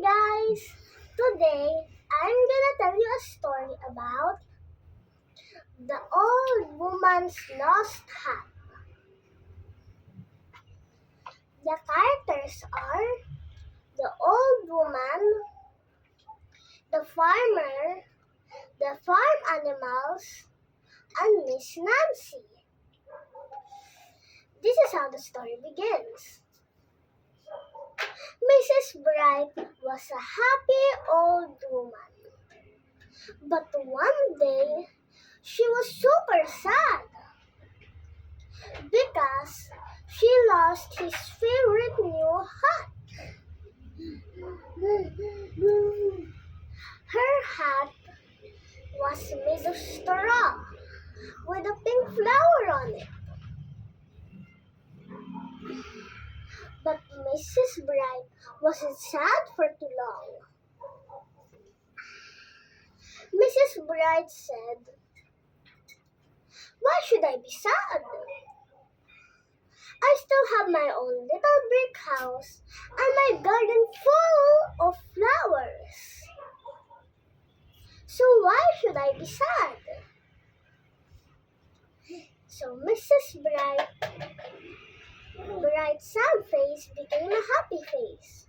guys! Today, I'm gonna tell you a story about the old woman's lost hat. The characters are the old woman, the farmer, the farm animals, and Miss Nancy. This is how the story begins. Mrs. Bright was a happy old woman. But one day, she was super sad because she lost his favorite new hat. Her hat was made of straw with a pink flower on it. But Mrs. Bright wasn't sad for too long. Mrs. Bright said, "Why should I be sad? I still have my own little brick house and my garden full of flowers. So why should I be sad?" So Mrs. Bright's sad face became a happy face.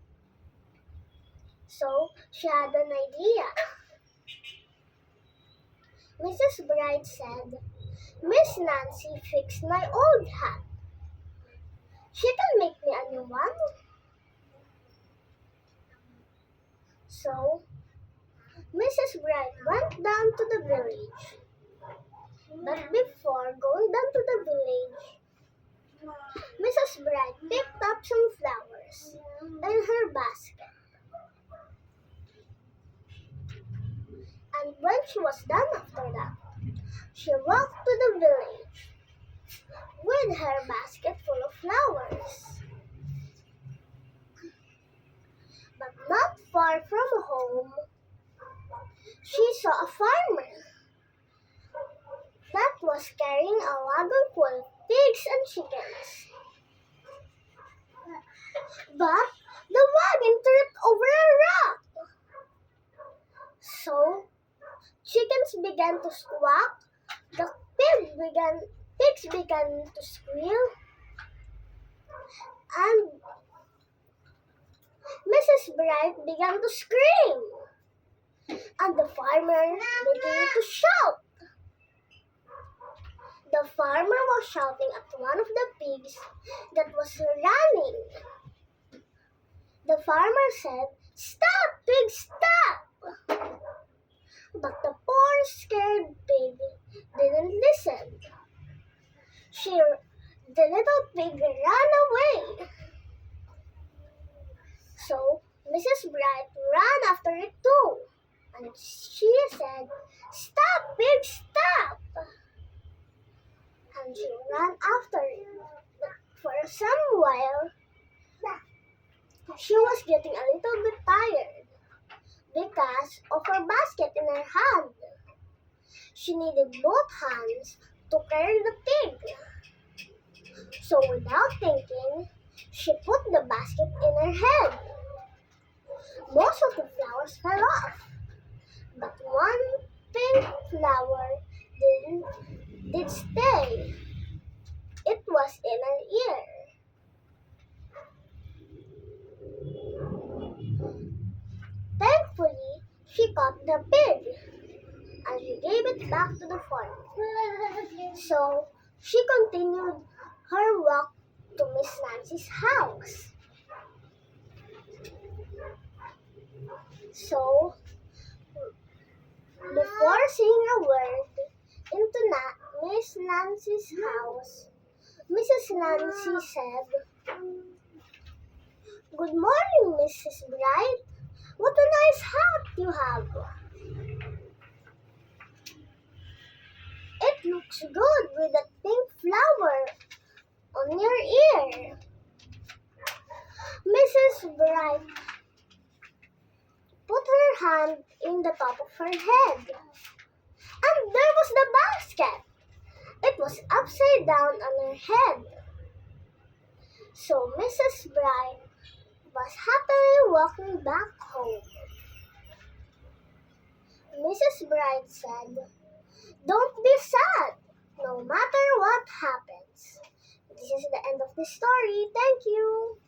So she had an idea. Mrs. Bright said, "Miss Nancy fixed my old hat. She can make me a new one." So Mrs. Bright went down to the village. But before going down to the village, Mrs. Bright picked up some flowers in her basket. And when she was done after that, she walked to the village with her basket full of flowers. But not far from home, she saw a farmer that was carrying a wagon full of pigs and chickens. But the wagon tripped over a rock. So chickens began to squawk, the pigs began to squeal, and Mrs. Bright began to scream, and the farmer began to shout. The farmer was shouting at one of the pigs that was running. The farmer said, "Stop, pig, stop!" But the poor scared pig didn't listen. The little pig ran away. So Mrs. Bright ran after it too. And she said, "Stop, pig, stop!" And she ran after it. But for some while, she was getting a little bit tired because of her basket in her hand. She needed both hands to carry the pig. So without thinking, she put the basket in her head. Most of the flowers fell off, but one pink flower did stay. It was in her ear. Thankfully, she caught the pig and she gave it back to the farm. So she continued her walk to Miss Nancy's house. So before saying a word into Miss Nancy's house, Mrs. Nancy said, "Good morning, Mrs. Bright. What a nice hat you have. It looks good with that pink flower on your ear." Mrs. Bright put her hand in the top of her head, and there was the basket. It was upside down on her head. So Mrs. Bright was happily walking back home. home. Mrs. Bright said, "Don't be sad, no matter what happens." This is the end of the story. Thank you.